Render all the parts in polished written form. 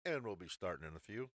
And we'll be starting in a few.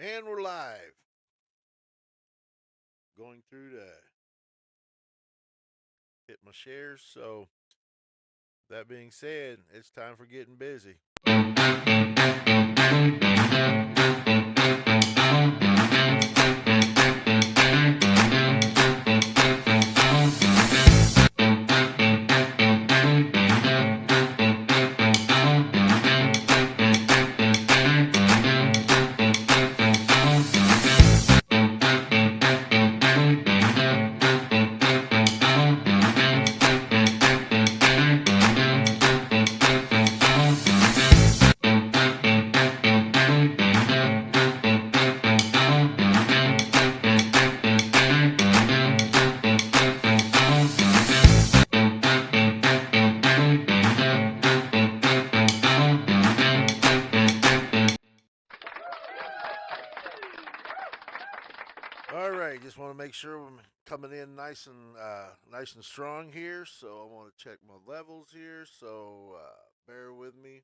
And we're live. Going through to hit my shares. So, that being said, it's time for getting busy. All right, just want to make sure I'm coming in nice and strong here. So I want to check my levels here. So bear with me.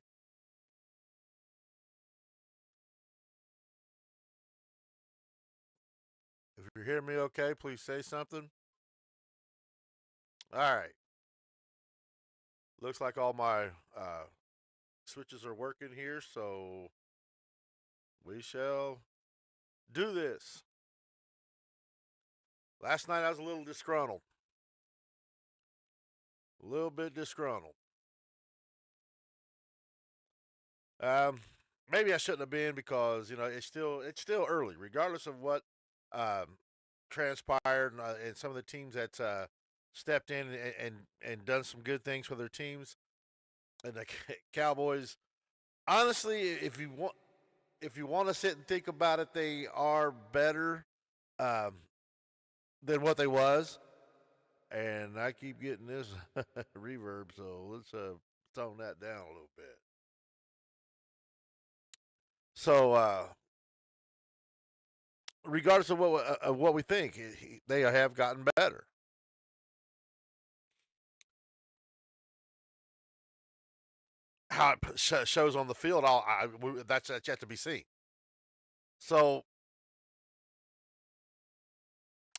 If you're hearing me okay, please say something. All right. Looks like all my switches are working here, so we shall do this. Last night I was a little disgruntled. A little bit disgruntled. Um, Maybe I shouldn't have been because it's still early, regardless of what um, transpired and some of the teams that stepped in and done some good things for their teams. And the Cowboys, honestly, if you want to sit and think about it, they are better um, than what they was. And I keep getting this reverb, so let's tone that down a little bit. So, regardless of what we think, they have gotten better. How it shows on the field, that's yet to be seen. So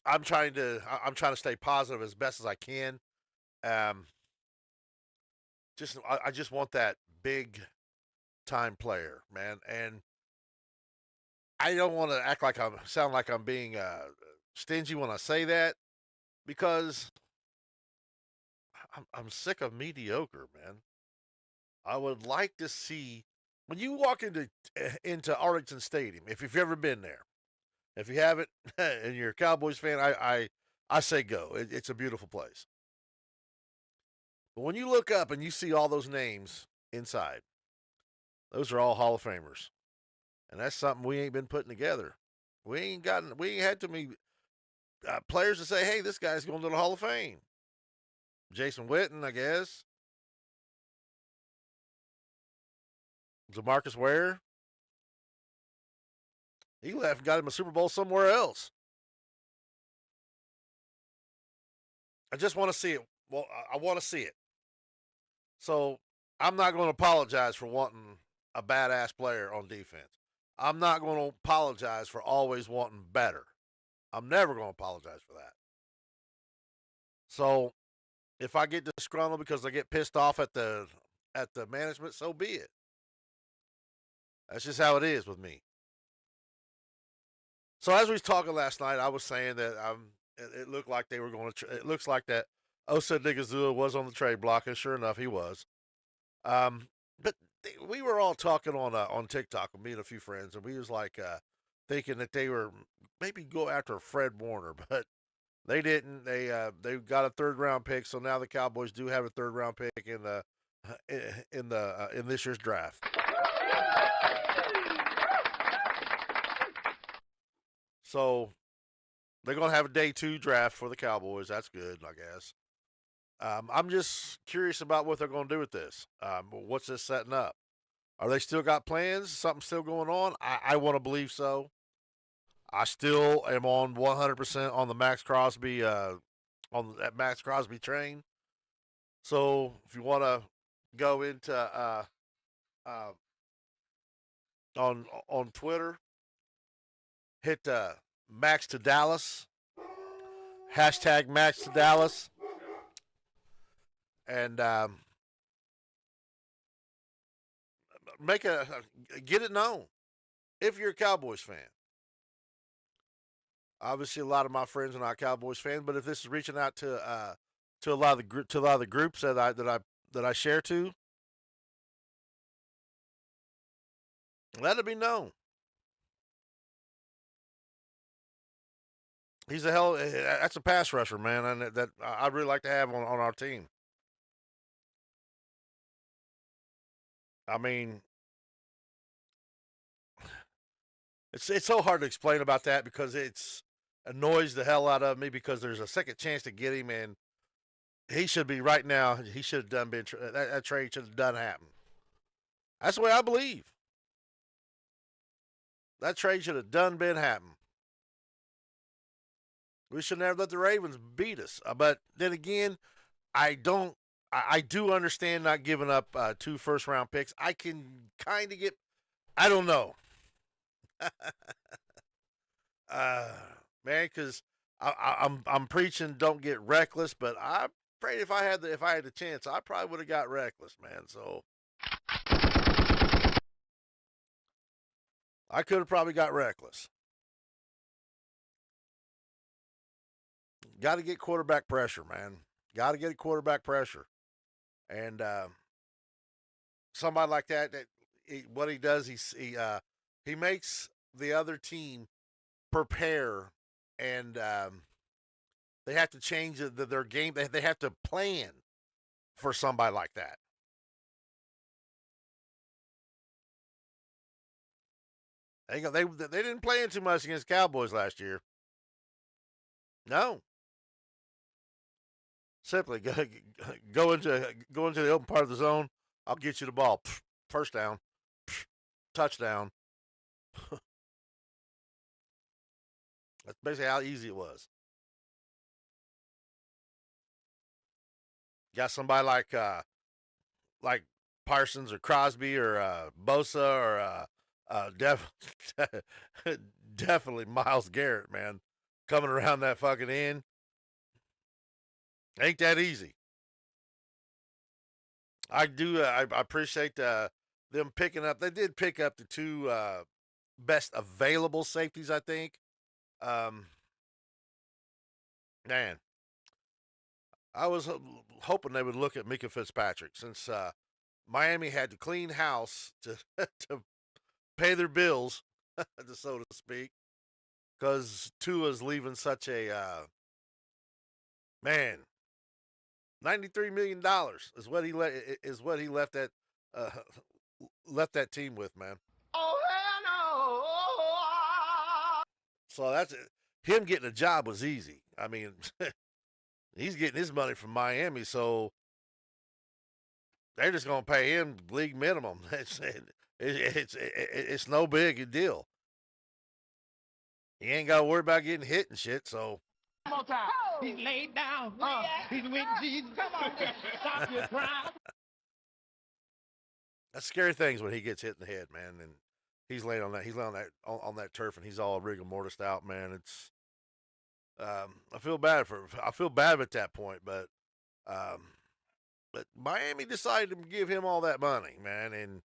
I'm trying to stay positive as best as I can. Um, I just want that big time player, man, and I don't want to act like I'm sound like I'm being stingy when I say that because I'm sick of mediocre, man. I would like to see when you walk into Arlington Stadium, if you've ever been there. If you haven't, and you're a Cowboys fan, I I say go. It's a beautiful place. But when you look up and you see all those names inside, those are all Hall of Famers, and that's something we ain't been putting together. We ain't had too many players to say, hey, this guy's going to the Hall of Fame. Jason Witten, I guess. DeMarcus Ware. He left and got him a Super Bowl somewhere else. I just want to see it. Well, I want to see it. So I'm not going to apologize for wanting a badass player on defense. I'm not going to apologize for always wanting better. I'm never going to apologize for that. So if I get disgruntled because I get pissed off at the management, so be it. That's just how it is with me. So as we was talking last night, I was saying that it looked like they were going to. It looks like that Osa Digazua was on the trade block, and sure enough, he was. But we were all talking on TikTok with me and a few friends, and we was like thinking that they were maybe go after Fred Warner, but they didn't. They got a third round pick, so now the Cowboys do have a third round pick in this year's draft. So they're gonna have a day 2 draft for the Cowboys. That's good, I guess. I'm just curious about what they're going to do with this. What's this setting up? Are they still got plans? Something still going on? I want to believe so. I still am on 100% on the Max Crosby on that Max Crosby train. So if you want to go into on Twitter, hit Max to Dallas, hashtag Max to Dallas, and get it known if you're a Cowboys fan. Obviously, a lot of my friends are not Cowboys fans, but if this is reaching out to a lot of the groups that I share to, let it be known. He's a hell. That's a pass rusher, man, and that I'd really like to have on our team. I mean, it's so hard to explain about that because it's annoys the hell out of me because there's a second chance to get him, and he should be right now. He should have done been that trade should have done happen. That's the way I believe. That trade should have done been happen. We should never let the Ravens beat us. But then again, I don't. I do understand not giving up 2 first round picks. I can kind of get. I don't know. Man, because I'm preaching don't get reckless, but I'm afraid if I had the chance, I probably would have got reckless, man. So I could have probably got reckless. Got to get quarterback pressure, man. Got to get quarterback pressure, and somebody like that what he does, he makes the other team prepare, and they have to change their game. They have to plan for somebody like that. They didn't play too much against Cowboys last year. No, simply go into the open part of the zone. I'll get you the ball. First down, touchdown. That's basically how easy it was. Got somebody like Parsons or Crosby or Bosa or definitely Myles Garrett, man, coming around that fucking end. Ain't that easy. I do. I appreciate them picking up. They did pick up the 2 best available safeties, I think. Man, I was hoping they would look at Mika Fitzpatrick since Miami had to clean house to to pay their bills, so to speak, because Tua's leaving such a Man, $93 million is what he left that uh, left that team with, man. Oh hell no! So that's it. Him getting a job was easy. I mean, he's getting his money from Miami, so they're just gonna pay him league minimum. It's no big deal. He ain't got to worry about getting hit and shit. So One more time. He's laid down. He's with Jesus. Come on, stop your crying. that's scary things when he gets hit in the head, man. And he's laying on that. He's laying on that turf, and he's all rigor mortis out, man. It's I feel bad at that point, um, but Miami decided to give him all that money, man, and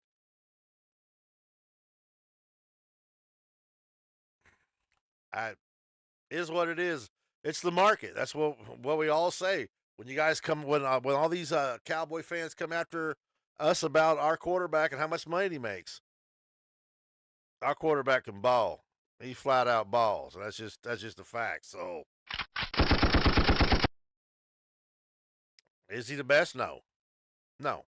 I is what it is. It's the market. That's what we all say. When you guys come, when all these Cowboy fans come after us about our quarterback and how much money he makes, our quarterback can ball. He flat out balls, and that's just a fact. So, is he the best? No, no.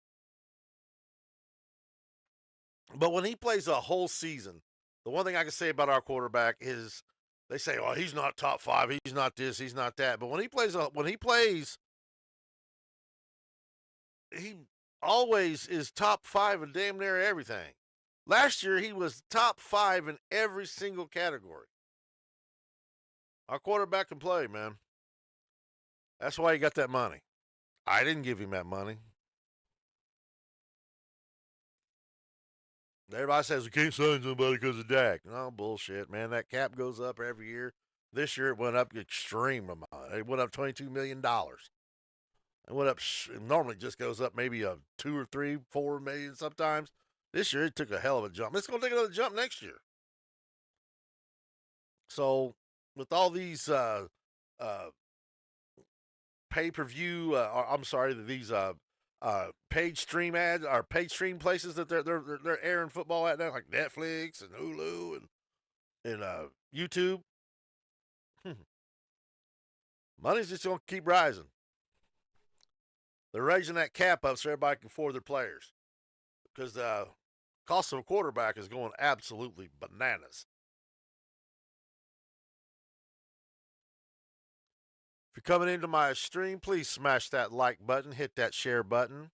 But when he plays a whole season, the one thing I can say about our quarterback is they say, "Oh, he's not top 5. He's not this. He's not that." But when he plays, he always is top 5 in damn near everything. Last year, he was top 5 in every single category. Our quarterback can play, man. That's why he got that money. I didn't give him that money. Everybody says we can't sign somebody because of Dak. No, bullshit, man. That cap goes up every year. This year it went up extreme amount. It went up $22 million. It went up. It normally just goes up maybe a 2 or 3, 4 million sometimes. This year it took a hell of a jump. It's going to take another jump next year. So with all these pay-per-view, I'm sorry, these paid stream ads or paid stream places that they're airing football at now, like Netflix and Hulu and YouTube. Money's just gonna keep rising. They're raising that cap up so everybody can afford their players because the cost of a quarterback is going absolutely bananas. If you're coming into my stream, please smash that like button, hit that share button.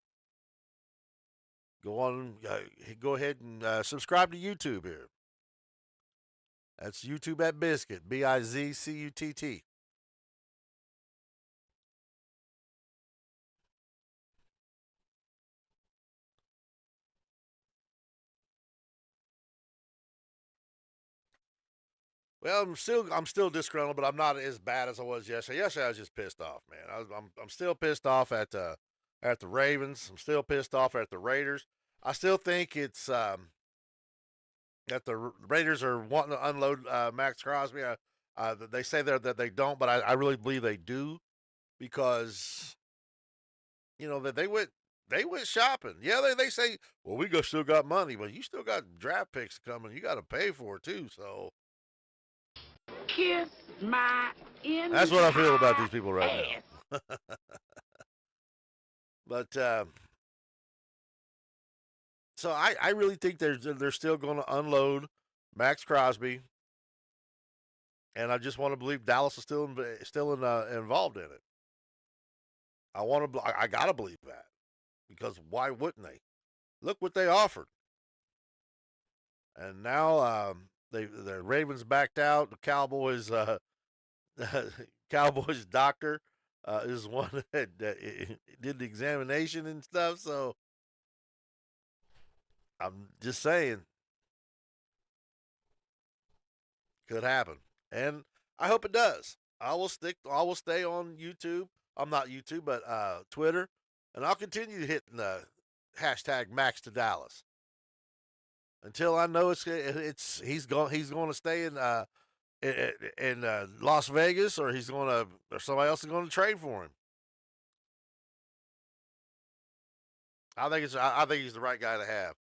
Go ahead and subscribe to YouTube here. That's YouTube at Biscuit, BIZCUTT. Well, I'm still disgruntled, but I'm not as bad as I was yesterday. Yesterday I was just pissed off, man. I'm still pissed off at the Ravens. I'm still pissed off at the Raiders. I still think it's that the Raiders are wanting to unload Max Crosby. They say that they don't, but I really believe they do because that they went shopping. Yeah, they say, well, still got money, but you still got draft picks coming. You got to pay for it too. So Kiss my that's what I feel about these people right now. But so I really think they're still going to unload Max Crosby, and I just want to believe Dallas is still involved in it. I gotta believe that because why wouldn't they? Look what they offered, and now the Ravens backed out. The Cowboys Cowboys doctor is one that did the examination and stuff. So I'm just saying, could happen, and I hope it does. I will stay on YouTube. I'm not YouTube, but Twitter, and I'll continue hitting the hashtag Max to Dallas until I know he's going to stay in Las Vegas, or somebody else is going to trade for him. I think he's the right guy to have.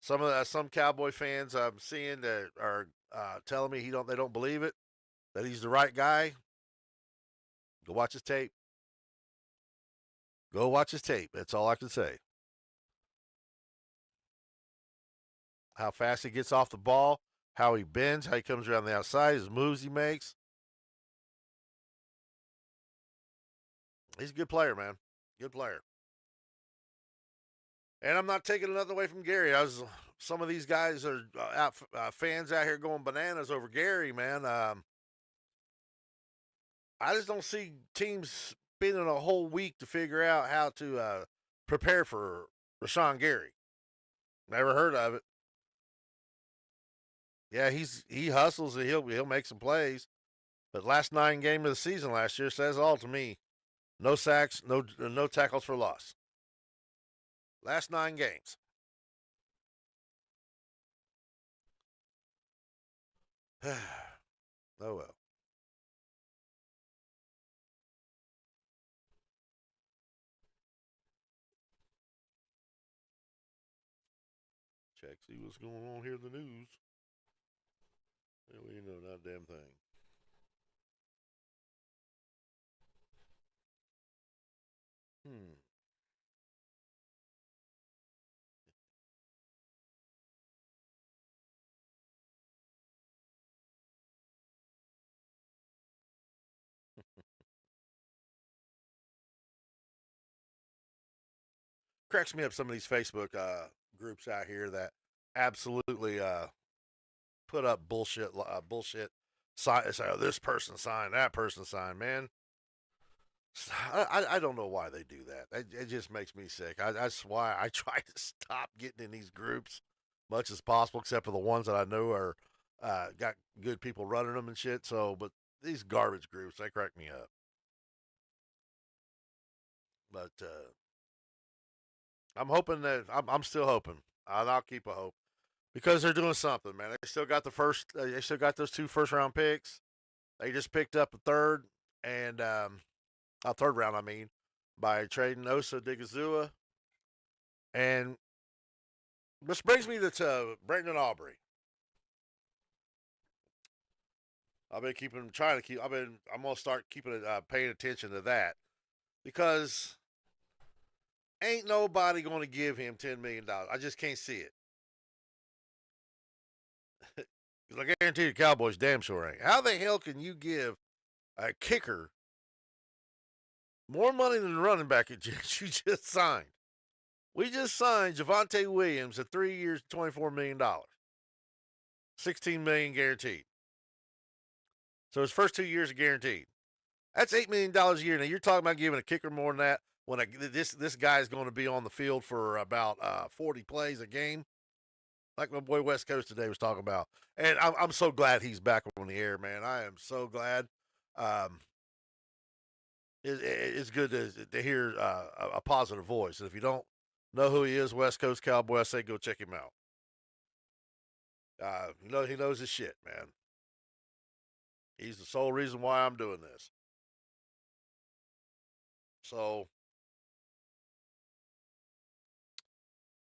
Some Cowboy fans I'm seeing that are telling me they don't believe it, that he's the right guy. Go watch his tape. Go watch his tape. That's all I can say. How fast he gets off the ball, how he bends, how he comes around the outside, his moves he makes. He's a good player, man. Good player. And I'm not taking nothing away from Gary. Some of these guys are fans out here going bananas over Gary, man. I just don't see teams spending a whole week to figure out how to prepare for Rashawn Gary. Never heard of it. Yeah, he hustles and he'll make some plays. But last 9 games of the season last year says all to me. No sacks, no tackles for loss. Last 9 games. Oh well. Check, see what's going on here in the news. Well, you know, not a damn thing. Cracks me up some of these Facebook groups out here that absolutely put up bullshit. This person signed, that person signed. Man, I don't know why they do that. It just makes me sick. That's why I try to stop getting in these groups much as possible, except for the ones that I know are got good people running them and shit. So, but these garbage groups, they crack me up. But I'm hoping that I'm still hoping. I'll keep a hope because they're doing something, man. They still got they still got those 2 first-round picks. They just picked up a third and a third round, I mean, by trading Osa Digazua. And this brings me to Brendan Aubrey. I'm gonna start keeping paying attention to that because ain't nobody gonna give him $10 million. I just can't see it. I guarantee the Cowboys damn sure ain't. How the hell can you give a kicker more money than the running back you just signed? We just signed Javonte Williams at 3 years, $24 million. $16 million guaranteed. So his first 2 years are guaranteed. That's $8 million a year. Now you're talking about giving a kicker more than that when this guy is going to be on the field for about 40 plays a game, like my boy West Coast today was talking about. And I'm so glad he's back on the air, man. I am so glad. It's good to hear a positive voice. And if you don't know who he is, West Coast Cowboy, I say go check him out. He knows his shit, man. He's the sole reason why I'm doing this. So,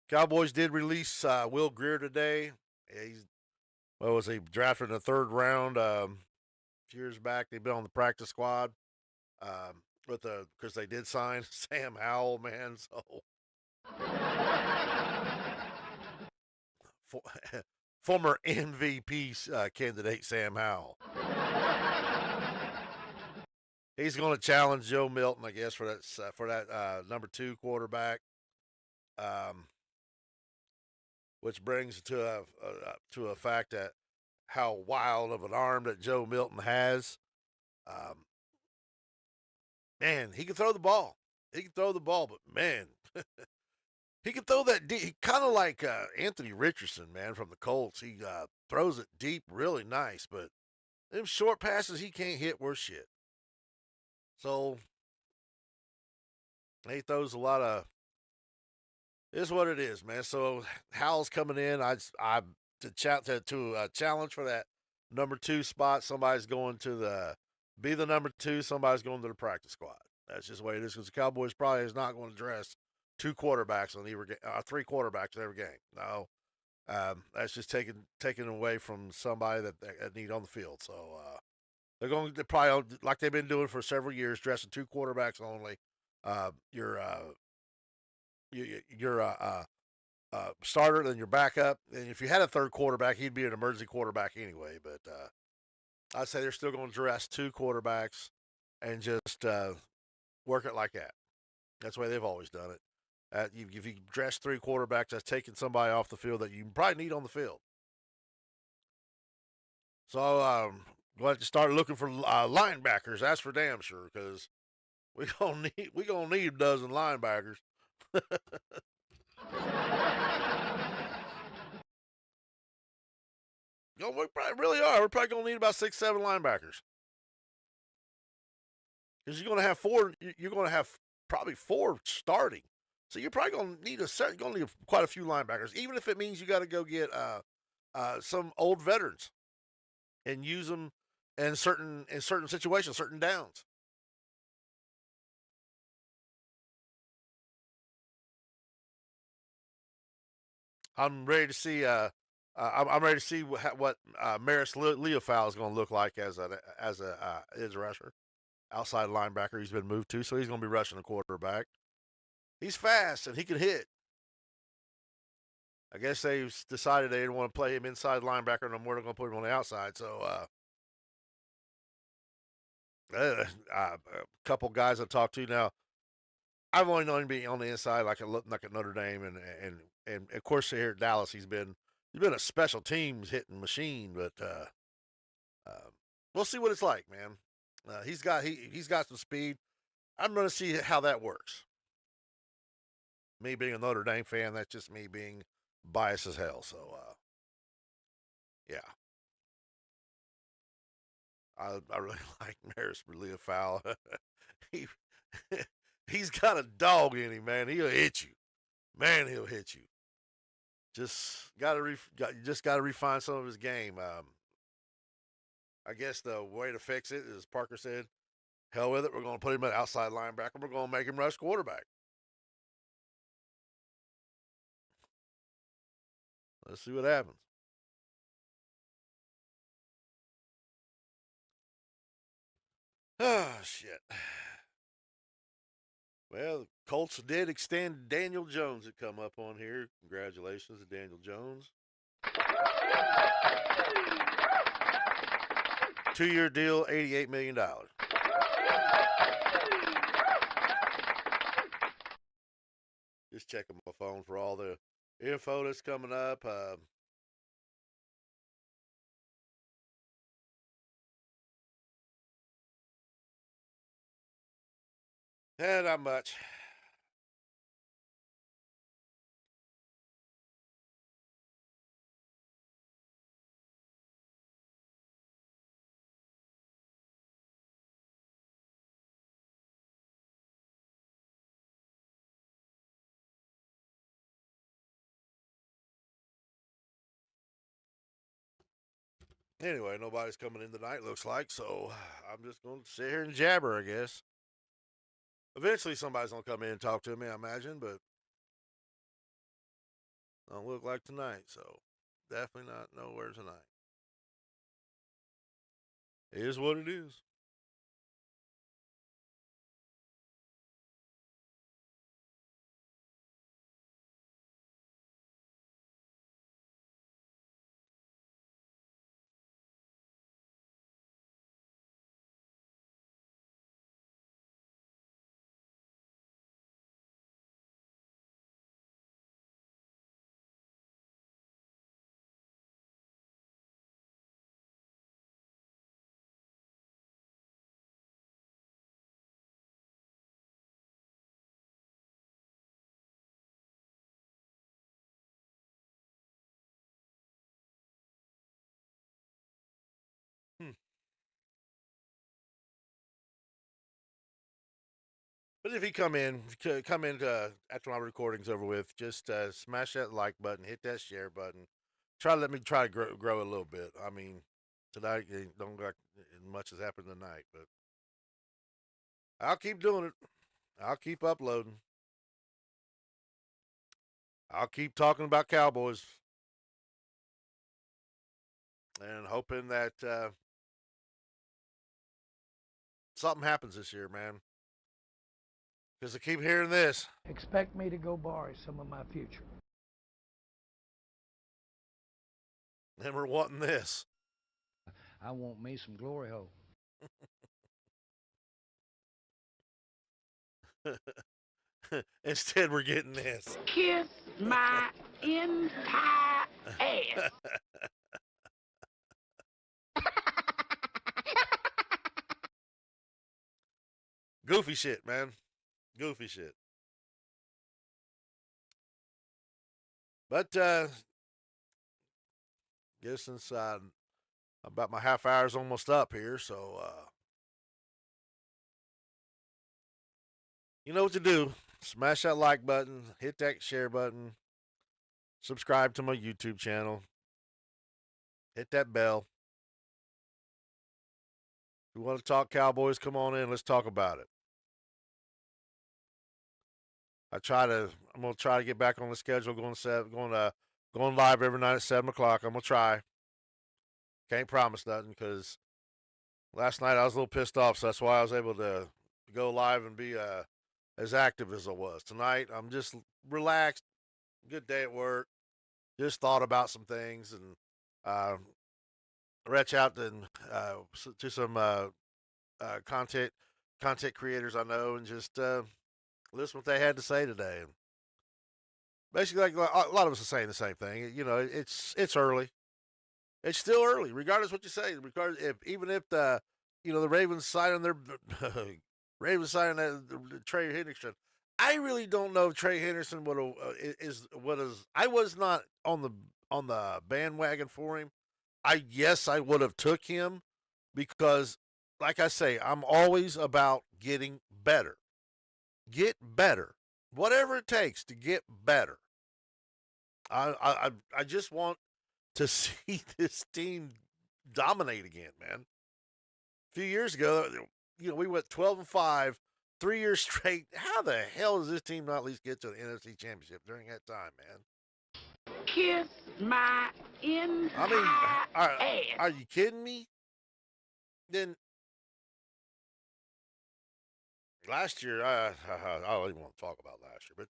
Cowboys did release Will Grier today. He drafted in the 3rd round a few years back. They've been on the practice squad because they did sign Sam Howell, man. So, former MVP candidate Sam Howell. He's going to challenge Joe Milton, I guess, for that number 2 quarterback. Which brings to a fact that how wild of an arm that Joe Milton has. Man, he can throw the ball. But man, he can throw that deep. Kind of like Anthony Richardson, man, from the Colts. He throws it deep, really nice, but them short passes he can't hit worth shit. So he throws a lot of. Is what it is, man. So Howell's coming in. To challenge for that number 2 spot. Somebody's going to be the number 2. Somebody's going to the practice squad. That's just the way it is because the Cowboys probably is not going to dress 2 quarterbacks on every 3 quarterbacks in every game. No, that's just taken away from somebody that need on the field. So they're probably like they've been doing for several years, dressing 2 quarterbacks only. your starter, then your backup. And if you had a third quarterback, he'd be an emergency quarterback anyway. But I'd say they're still going to dress two quarterbacks and just work it like that. That's the way they've always done it. If you dress three quarterbacks, that's taking somebody off the field that you probably need on the field. So going to start looking for linebackers. That's for damn sure because we gonna need a dozen linebackers. We probably really are. We're probably gonna need about 6, 7 linebackers because you're gonna have four. You're gonna have probably four starting. So you're probably gonna need You're gonna need quite a few linebackers, even if it means you got to go get some old veterans and use them in certain situations, certain downs. I'm ready to see. I'm ready to see what Maris Leofau is going to look like as a edge rusher, outside linebacker. He's been moved to, so he's going to be rushing the quarterback. He's fast and he can hit. I guess they decided they didn't want to play him inside linebacker no more. They're going to put him on the outside. So a couple guys I talked to now. I've only known him being on the inside, like at Notre Dame, and of course here at Dallas, he's been a special teams hitting machine. But we'll see what it's like, man. He's got some speed. I'm going to see how that works. Me being a Notre Dame fan, that's just me being biased as hell. So yeah, I really like Maris Leofau. he he's got a dog in him, man. He'll hit you. Man, he'll hit you. You just got to refine some of his game. I guess the way to fix it is Parker said, "Hell with it. We're going to put him at outside linebacker. We're going to make him rush quarterback." Let's see what happens. Oh shit. Well, the Colts did extend Daniel Jones to come up on here. Congratulations to Daniel Jones. 2-year deal, $88 million. Just checking my phone for all the info that's coming up. Not much. Anyway, nobody's coming in tonight, looks like, so I'm just going to sit here and jabber, I guess. Eventually, somebody's going to come in and talk to me, I imagine, but don't look like tonight, so definitely not nowhere tonight. It is what it is. Hmm. But if you come in after my recording's over with, just smash that like button, hit that share button. Let me try to grow a little bit. I mean, tonight don't got much has happened tonight, but I'll keep doing it. I'll keep uploading. I'll keep talking about Cowboys and hoping that something happens this year, man. Because I keep hearing this. Expect me to go borrow some of my future. And we're wanting this. I want me some glory hole. Instead, we're getting this. Kiss my entire ass. Goofy shit, man. Goofy shit. But guess since about my half hour's almost up here, so you know what to do. Smash that like button, hit that share button, subscribe to my YouTube channel, hit that bell. If you want to talk Cowboys, come on in. Let's talk about it. I'm gonna try to get back on the schedule, going live every night at 7:00. I'm gonna try. Can't promise nothing because last night I was a little pissed off, so that's why I was able to go live and be as active as I was. Tonight I'm just relaxed. Good day at work. Just thought about some things and reach out to some content creators I know and just listen what they had to say today. And basically, like a lot of us are saying the same thing. You know, it's early. It's still early, regardless what you say. Regardless, even if the Ravens signing Trey Henderson. I really don't know if Trey Henderson I was not on the bandwagon for him. I would have took him because, like I say, I'm always about getting better. Get better, whatever it takes to get better. I just want to see this team dominate again, man. A few years ago, we went 12-5, 3 years straight. How the hell does this team not at least get to the NFC Championship during that time, man? Kiss my entire ass. Are you kidding me? Then last year, I don't even want to talk about last year, but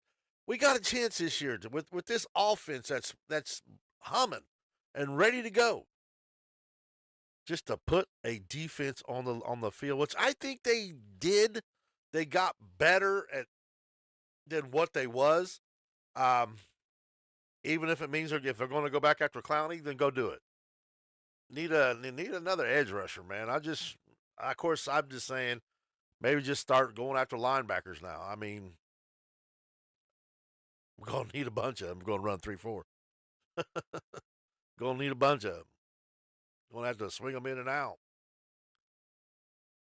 we got a chance this year with this offense that's humming and ready to go. Just to put a defense on the field, which I think they did. They got better than what they was. Even if it means if they're going to go back after Clowney, then go do it. Need another edge rusher, man. Of course, I'm just saying, maybe just start going after linebackers now. I mean, we're going to need a bunch of them. We're going to run 3-4. Going to need a bunch of them. Going to have to swing them in and out.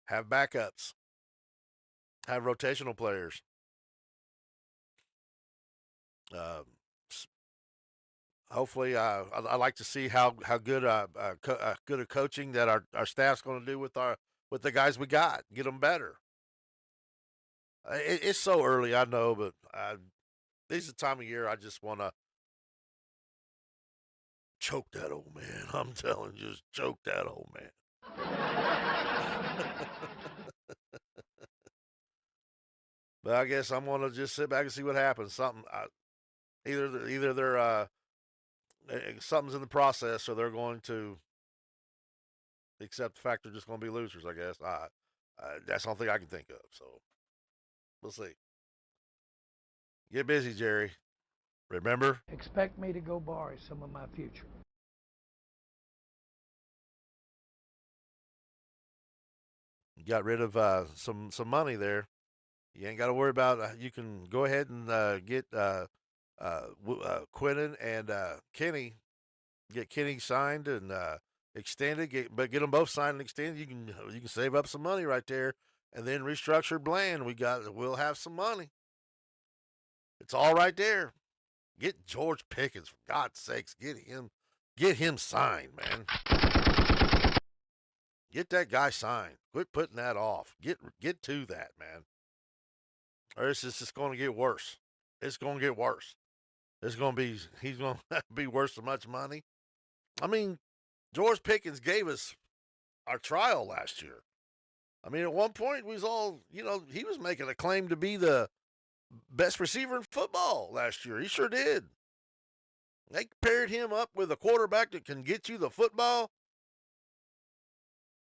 Have backups. Have rotational players. Hopefully, I like to see how good good a coaching that our staff's going to do with the guys we got. Get them better. It's so early, I know, but this is the time of year I just want to choke that old man. I'm telling you, just choke that old man. But I guess I'm gonna just sit back and see what happens. Either they're something's in the process, or they're going to accept the fact they're just going to be losers. I guess that's the only thing I can think of. So we'll see. Get busy, Jerry. Remember? Expect me to go borrow some of my future. You got rid of some money there. You ain't got to worry about. You can go ahead and get Quinnen and Kenny. Get Kenny signed and extended. Get them both signed and extended. You can save up some money right there, and then restructure Bland. We'll have some money. It's all right there. Get George Pickens, for God's sakes. Get him signed, man. Get that guy signed. Quit putting that off. Get to that, man. Or it's just going to get worse. It's going to get worse. He's going to be worth so much money. I mean, George Pickens gave us our trial last year. I mean, at one point, we was all, he was making a claim to be the best receiver in football last year. He sure did. They paired him up with a quarterback that can get you the football,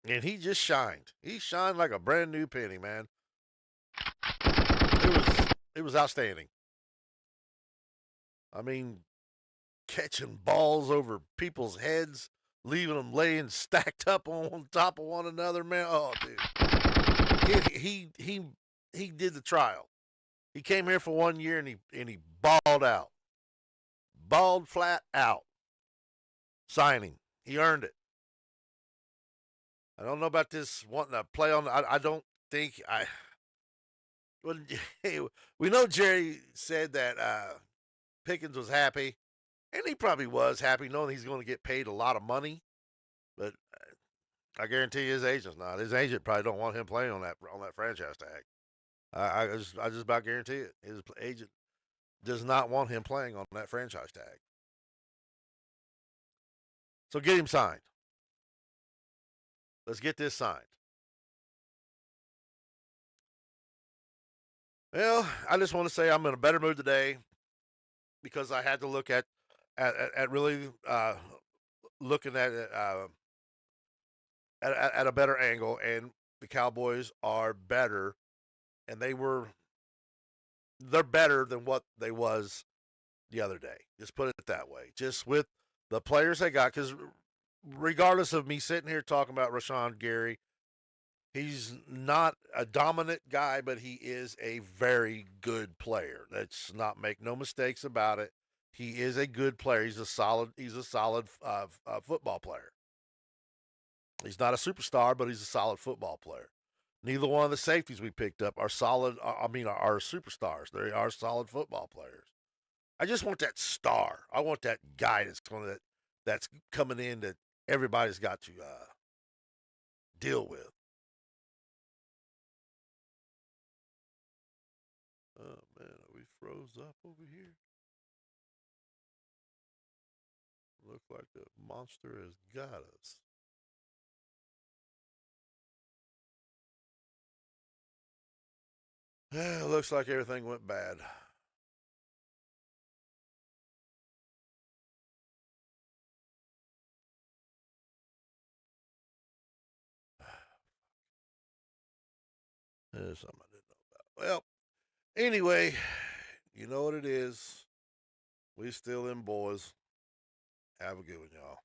and he just shined. He shined like a brand new penny, man. It was outstanding. I mean, catching balls over people's heads, leaving them laying stacked up on top of one another, man. Oh, dude, he did the trial. He came here for 1 year and he balled out, balled flat out. Signing, he earned it. I don't know about this wanting to play on. I don't think I. Well, we know Jerry said that Pickens was happy, and he probably was happy knowing he's going to get paid a lot of money. But I guarantee his agent's not. His agent probably don't want him playing on that franchise tag. I just about guarantee it. His agent does not want him playing on that franchise tag. So get him signed. Let's get this signed. Well, I just want to say I'm in a better mood today because I had to look at really looking at it at a better angle, and the Cowboys are better, and they're better than what they was the other day. Just put it that way. Just with the players they got, because regardless of me sitting here talking about Rashawn Gary, he's not a dominant guy, but he is a very good player. Let's not make no mistakes about it. He is a good player. He's a solid football player. He's not a superstar, but he's a solid football player. Neither one of the safeties we picked up are solid. Are superstars. They are solid football players. I just want that star. I want that guy that's coming in that everybody's got to deal with. Oh man, we froze up over here. Look like the monster has got us. Looks like everything went bad. There's something I didn't know about. Well, anyway, you know what it is. We still in, boys. Have a good one, y'all.